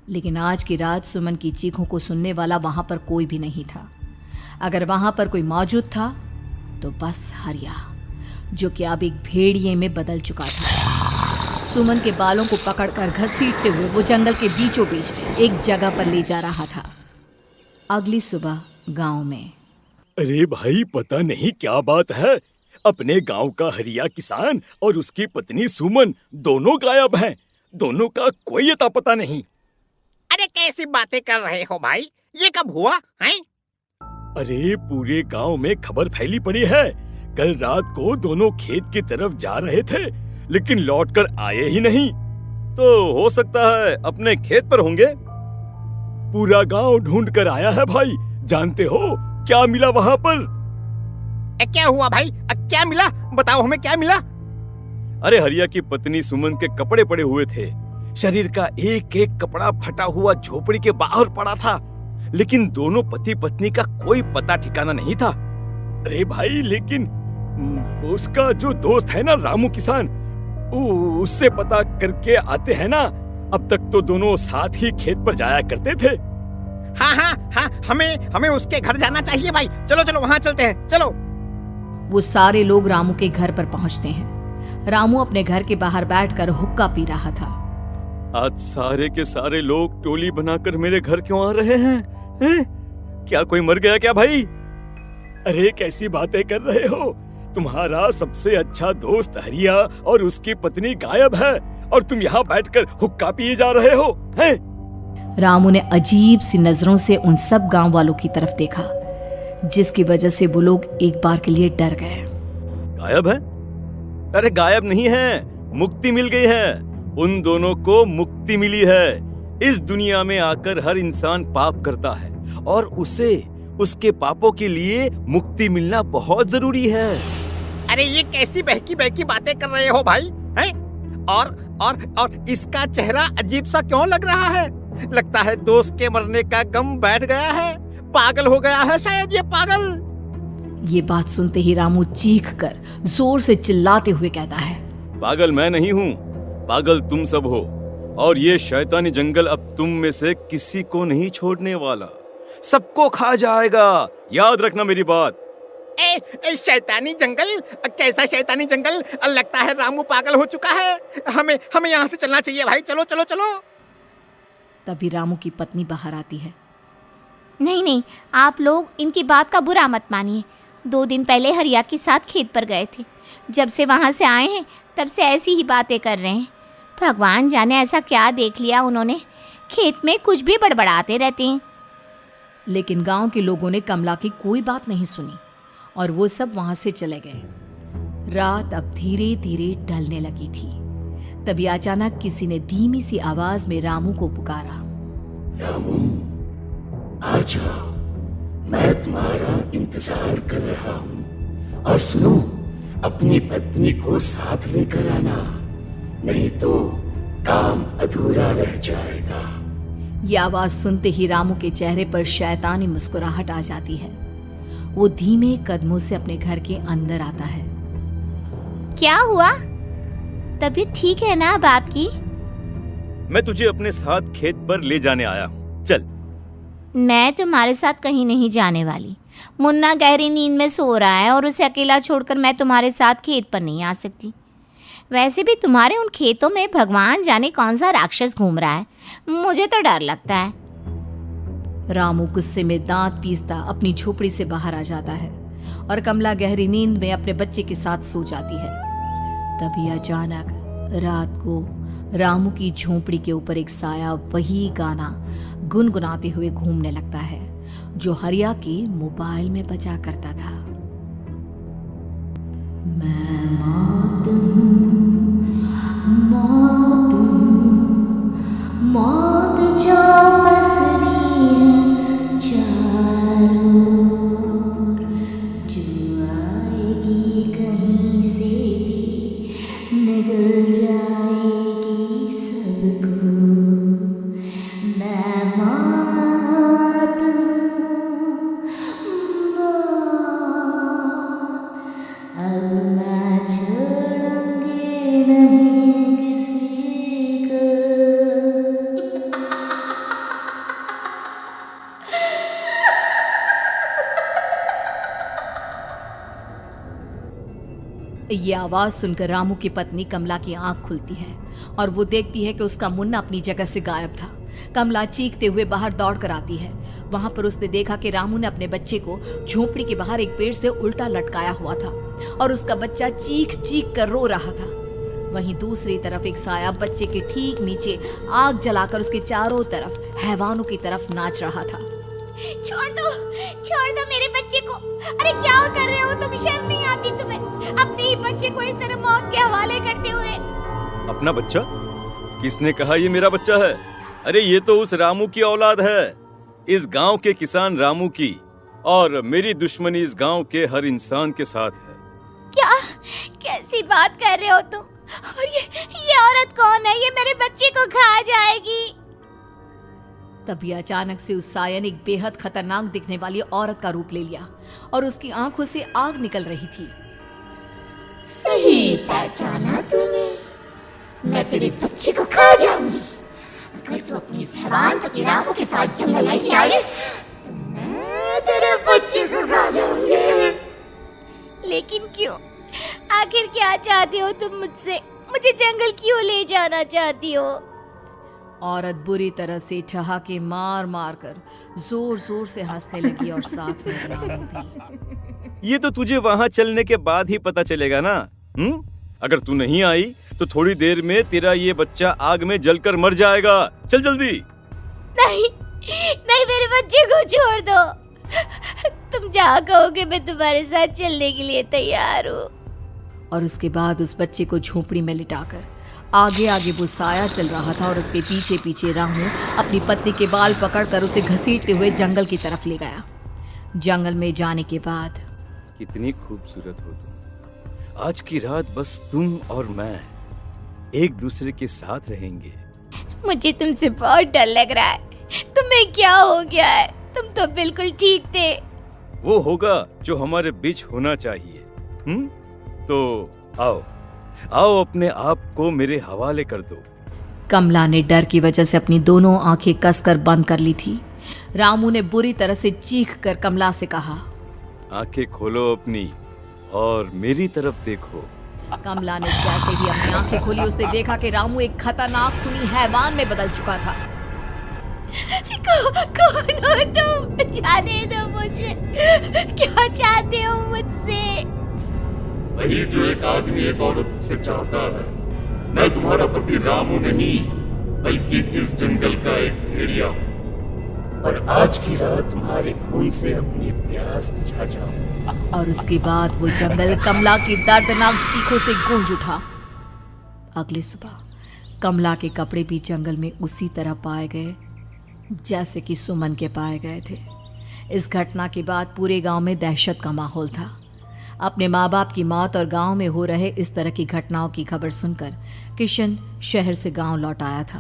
लेकिन आज की रात सुमन की चीखों को सुनने वाला वहां पर कोई भी नहीं था। अगर वहां पर कोई मौजूद था तो बस हरिया, जो कि अब एक भेड़िए में बदल चुका था। सुमन के बालों को पकड़कर घसीटते हुए वो जंगल के बीचों बीच एक जगह पर ले जा रहा था। अगली सुबह गांव में। अरे भाई, पता नहीं क्या बात है, अपने गांव का हरिया किसान और उसकी पत्नी सुमन दोनों गायब हैं। दोनों का कोई अता पता नहीं। अरे कैसी बातें कर रहे हो भाई, ये कब हुआ है? अरे पूरे गांव में खबर फैली पड़ी है। कल रात को दोनों खेत की तरफ जा रहे थे, लेकिन लौटकर आए ही नहीं। तो हो सकता है अपने खेत पर होंगे। पूरा गांव ढूंढ कर आया है भाई। जानते हो क्या मिला वहां पर? क्या हुआ भाई? क्या मिला? बताओ हमें, क्या मिला? अरे हरिया की पत्नी सुमन के कपड़े पड़े हुए थे। शरीर का एक एक कपड़ा फटा हुआ झोपड़ी के बाहर पड़ा था, लेकिन दोनों पति पत्नी का कोई पता ठिकाना नहीं था। अरे भाई, लेकिन उसका जो दोस्त है ना रामू किसान, उससे पता करके आते हैं ना। अब तक तो दोनों साथ ही खेत पर जाया करते थे। हाँ, हमें उसके घर जाना चाहिए भाई। चलो चलो वहाँ चलते हैं, चलो। वो सारे लोग रामू के घर पर पहुंचते हैं। रामू अपने घर के बाहर बैठकर हुक्का पी रहा था। आज सारे के सारे लोग टोली बनाकर मेरे घर क्यों आ रहे हैं? क्या कोई मर गया क्या भाई? अरे कैसी बातें कर रहे हो? तुम्हारा सबसे अच्छा दोस्त हरिया और उसकी पत्नी गायब है और तुम यहाँ बैठकर हुक्का पिए जा रहे हो हैं? रामू ने अजीब सी नजरों से उन सब गांव वालों की तरफ देखा, जिसकी वजह से वो लोग एक बार के लिए डर गए। गायब है? अरे गायब नहीं है, मुक्ति मिल गई है। उन दोनों को मुक्ति मिली है। इस दुनिया में आकर हर इंसान पाप करता है और उसे उसके पापों के लिए मुक्ति मिलना बहुत जरूरी है। अरे ये कैसी बहकी बहकी बातें कर रहे हो भाई, हैं? और इसका चेहरा अजीब सा क्यों लग रहा है? लगता है दोस्त के मरने का गम बैठ गया है। पागल हो गया है शायद ये पागल। ये बात सुनते ही रामू चीख कर जोर से चिल्लाते हुए कहता है, पागल मैं नहीं हूँ, पागल तुम सब हो। और ये शैतानी जंगल अब तुम में से किसी को नहीं छोड़ने वाला, सबको खा जाएगा। याद रखना मेरी बात। शैतानी जंगल? कैसा शैतानी जंगल? लगता है रामू पागल हो चुका है। हमें यहाँ से चलना चाहिए भाई। चलो चलो चलो। तभी रामू की पत्नी बाहर आती है। नहीं, आप लोग इनकी बात का बुरा मत मानिए। 2 दिन पहले हरिया के साथ खेत पर गए थे। जब से वहाँ से आए हैं तब से ऐसी ही बातें कर रहे हैं। भगवान जाने ऐसा क्या देख लिया उन्होंने, खेत में कुछ भी बड़बड़ाते रहते हैं। लेकिन गांव के लोगों ने कमला की कोई बात नहीं सुनी और वो सब वहां से चले गए। रात अब धीरे धीरे ढलने लगी थी। तभी अचानक किसी ने धीमी सी आवाज में रामू को पुकारा। रामू, आ जाओ, मैं तुम्हारा इंतजार कर रहा हूँ। और सुनो, अपनी पत्नी को साथ लेकर आना, नहीं तो काम अधूरा रह जाएगा। ये आवाज सुनते ही रामू के चेहरे पर शैतानी मुस्कुराहट आ जाती है। वो धीमे कदमों से अपने घर के अंदर आता है। क्या हुआ? तबीयत ठीक है ना अब आपकी? मैं तुझे अपने साथ खेत पर ले जाने आया हूँ, चल। मैं तुम्हारे साथ कहीं नहीं जाने वाली। मुन्ना गहरी नींद में सो रहा है और उसे अकेला छोड़कर मैं तुम्हारे साथ खेत पर नहीं आ सकती। वैसे भी तुम्हारे उन खेतों में भगवान जाने कौन सा राक्षस घूम रहा है, मुझे तो डर लगता है। रामू गुस्से में दांत पीसता अपनी झोपड़ी से बाहर आ जाता है और कमला गहरी नींद में अपने बच्चे के साथ सो जाती है। तभी अचानक रात को रामू की झोपड़ी के ऊपर एक साया वही गाना गुनगुनाते हुए घूमने लगता है जो हरिया के मोबाइल में बजा करता था। मैं मौत हूँ, मौत हूँ, मौत जो पसरी है चारों ओर, जो आएगी कहीं से भी निगल जाएगी सबको। मैं मौत हूँ, अब मैं छोड़ूंगी नहीं किसी को। ये आवाज सुनकर रामू की पत्नी कमला की आंख खुलती है और वो देखती है कि उसका मुन्ना अपनी जगह से गायब था। कमला चीखते हुए बाहर दौड़ कर आती है। वहां पर उसने देखा कि रामू ने अपने बच्चे को झोपड़ी के बाहर एक पेड़ से उल्टा लटकाया हुआ था और उसका बच्चा चीख चीख कर रो रहा था। वहीं दूसरी तरफ एक साया बच्चे के ठीक नीचे आग जलाकर उसके चारों तरफ हैवानों की तरफ नाच रहा था। छोड़ दो मेरे बच्चे को। अरे क्या कर रहे हो तुम? शर्म नहीं आती तुम्हें? अपने ही बच्चे को इस तरह मौत के हवाले करते हुए। अपना बच्चा? किसने कहा ये मेरा बच्चा है? अरे ये तो उस रामू की औलाद है, इस गांव के किसान रामू की, और मेरी दुश्मनी इस गांव के हर इंसान के साथ है। क्या? कैसी बात कर रहे हो तुम? और ये औरत कौन है? ये मेरे बच्चे को खा जाएगी। तभी अचानक से उस साया ने एक बेहद खतरनाक दिखने वाली औरत का रूप ले लिया और उसकी आंखों से आग निकल रही थी। सही पहचाना तूने। मैं तेरे बच्चे को खा जाऊंगी। अगर तू अपनी इस हैवान पति रामू के साथ जंगल नहीं आई तो मैं तेरे बच्चे को खा जाऊंगी। लेकिन क्यों? आखिर क्या चाहते हो तुम मुझसे? मुझे जंगल क्यों ले जाना चाहती हो? औरत बुरी तरह से ठहाके मार मार कर जोर जोर से हंसने लगी और साथ में रामू भी। ये तो तुझे वहां चलने के बाद ही पता चलेगा ना। अगर तू नहीं आई तो थोड़ी देर में तेरा ये बच्चा आग में जलकर मर जाएगा। चल जल्दी। नहीं, मेरे बच्चे को छोड़ दो। तुम जहाँ कहोगे मैं तुम्हारे साथ चलने के लिए तैयार हूँ। और उसके बाद उस बच्चे को झोपड़ी में लिटाकर आगे आगे वो साया चल रहा था और उसके पीछे पीछे रामू अपनी पत्नी के बाल पकड़कर उसे घसीटते हुए जंगल की तरफ ले गया। जंगल में जाने के बाद, कितनी खूबसूरत हो तुम। आज की रात बस तुम और मैं एक दूसरे के साथ रहेंगे। मुझे तुमसे बहुत डर लग रहा है। तुम्हें क्या हो गया है? तुम तो बिल्कुल ठीक थे। वो होगा जो हमारे बीच होना चाहिए। तो आओ अपने आप को मेरे हवाले कर दो। कमला ने डर की वजह से अपनी दोनों आंखें कसकर बंद कर ली थी। रामू ने बुरी तरह से चीख कर कमला से कहा, आंखें खोलो अपनी और मेरी तरफ देखो। कमला ने जैसे ही अपनी आंखें खोली उसने देखा कि रामू एक खतरनाक खूनी हैवान में बदल चुका था। कौन हो तुम? जाने दो मुझे। क्या चाहते हो मुझसे? वही जो एक आदमी एक औरत से चाहता है। मैं तुम्हारा पति रामू नहीं बल्कि इस जंगल का एक भेड़िया हूँ और आज की रात तुम्हारे खून से अपनी प्यास बुझा जाऊं। और उसके बाद वो जंगल कमला की दर्दनाक चीखों से गूंज उठा। अगली सुबह कमला के कपड़े भी जंगल में उसी तरह पाए गए जैसे कि सुमन के पाए गए थे। इस घटना के बाद पूरे गांव में दहशत का माहौल था। अपने माँ बाप की मौत और गांव में हो रहे इस तरह की घटनाओं की खबर सुनकर किशन शहर से गांव लौट आया था।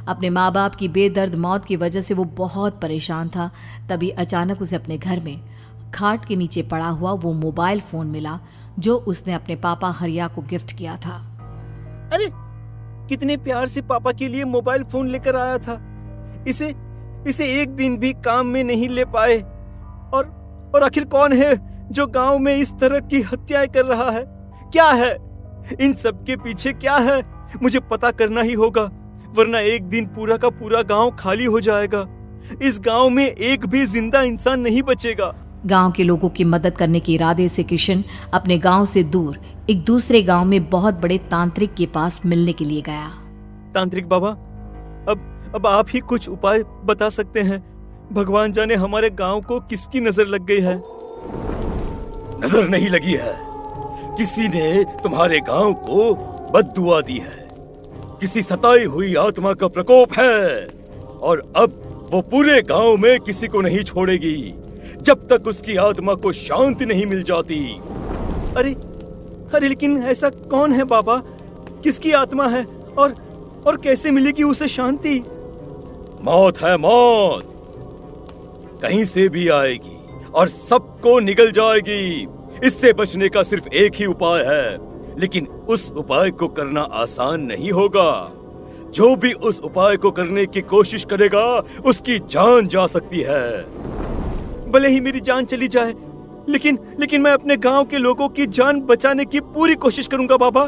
अपने माँ बाप की बेदर्द मौत की वजह से वो बहुत परेशान था। तभी अचानक उसे अपने घर में खाट के नीचे पड़ा हुआ वो मोबाइल फोन मिला जो उसने अपने पापा हरिया को गिफ्ट किया था। अरे कितने प्यार से पापा के लिए मोबाइल फोन लेकर आया था। इसे एक दिन भी काम में नहीं ले पाए। और आखिर कौन है जो गांव में इस तरह की हत्याएं कर रहा है? क्या है इन सब के पीछे? क्या है? मुझे पता करना ही होगा, वरना एक दिन पूरा का पूरा गांव खाली हो जाएगा। इस गांव में एक भी जिंदा इंसान नहीं बचेगा। गांव के लोगों की मदद करने के इरादे से किशन अपने गांव से दूर एक दूसरे गांव में बहुत बड़े तांत्रिक के पास मिलने के लिए गया। तांत्रिक बाबा, अब आप ही कुछ उपाय बता सकते हैं। भगवान जाने हमारे गांव को किसकी नजर लग गई है। नजर नहीं लगी है, किसी ने तुम्हारे गांव को बद्दुआ दी है। किसी सताई हुई आत्मा का प्रकोप है और अब वो पूरे गांव में किसी को नहीं छोड़ेगी जब तक उसकी आत्मा को शांति नहीं मिल जाती। अरे लेकिन ऐसा कौन है बाबा? किसकी आत्मा है और कैसे मिलेगी उसे शांति? मौत है, मौत कहीं से भी आएगी और सबको निगल जाएगी। इससे बचने का सिर्फ एक ही उपाय है, लेकिन उस उपाय को करना आसान नहीं होगा। जो भी उस उपाय को करने की कोशिश करेगा उसकी जान जा सकती है। भले ही मेरी जान चली जाए, लेकिन मैं अपने गांव के लोगों की जान बचाने की पूरी कोशिश करूंगा बाबा।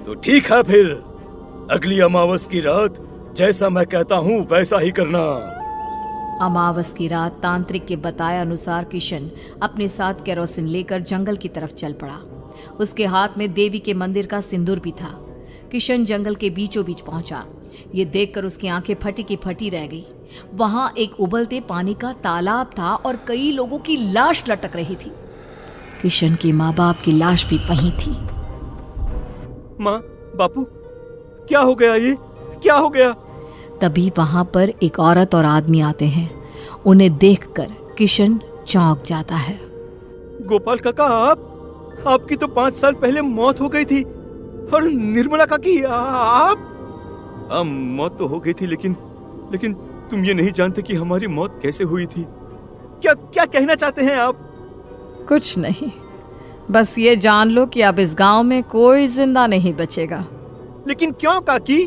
तो ठीक है फिर, अगली अमावस की रात जैसा मैं कहता हूँ वैसा ही करना। अमावस की रात तांत्रिक के बताए अनुसार किशन अपने साथ केरोसिन लेकर जंगल की तरफ चल पड़ा। उसके हाथ में देवी के मंदिर का सिंदूर भी था। किशन जंगल के बीचों बीच पहुंचा। ये देखकर उसकी आंखें फटी की फटी रह गई। वहां एक उबलते पानी का तालाब था और कई लोगों की लाश लटक रही थी। किशन के माँ बाप की लाश भी वहीं थी। माँ, बापू, क्या हो गया? ये क्या हो गया? तभी वहां पर एक औरत और आदमी आते हैं। उन्हें देखकर किशन चौंक जाता है। गोपाल काका, आपकी तो 5 साल पहले मौत हो गई थी। और निर्मला काकी, आप? हाँ, मौत तो हो गई थी, लेकिन तुम ये नहीं जानते कि हमारी मौत कैसे हुई थी। क्या कहना चाहते हैं आप? कुछ नहीं, बस ये जान लो कि अब इस गांव में कोई जिंदा नहीं बचेगा। लेकिन क्यों काकी?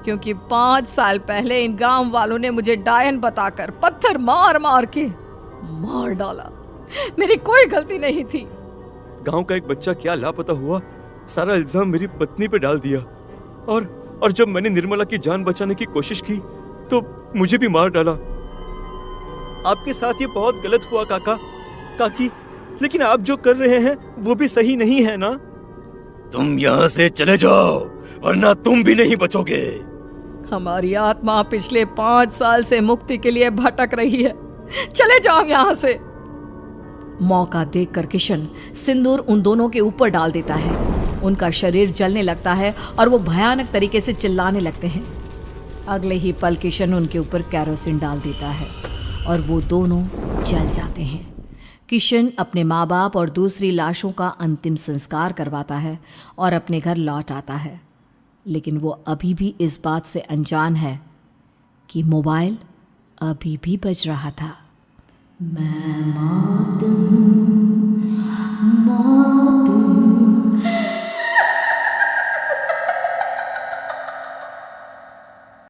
क्योंकि 5 साल पहले इन गांव वालों ने मुझे डायन बताकर पत्थर मार मार के मार डाला। मेरी कोई गलती नहीं थी। गांव का एक बच्चा क्या लापता हुआ, सारा इल्जाम मेरी पत्नी पे डाल दिया। और जब मैंने निर्मला की जान बचाने की कोशिश की तो मुझे भी मार डाला। आपके साथ ये बहुत गलत हुआ काकी, लेकिन आप जो कर रहे हैं वो भी सही नहीं है ना? तुम यहाँ से चले जाओ वरना तुम भी नहीं बचोगे। हमारी आत्मा पिछले 5 साल से मुक्ति के लिए भटक रही है। चले जाओ यहाँ से। मौका देखकर किशन सिंदूर उन दोनों के ऊपर डाल देता है। उनका शरीर जलने लगता है और वो भयानक तरीके से चिल्लाने लगते हैं। अगले ही पल किशन उनके ऊपर केरोसिन डाल देता है और वो दोनों जल जाते हैं। किशन अपने माँ बाप और दूसरी लाशों का अंतिम संस्कार करवाता है और अपने घर लौट आता है। लेकिन वो अभी भी इस बात से अनजान है कि मोबाइल अभी भी बज रहा था। मैं मौत हूँ।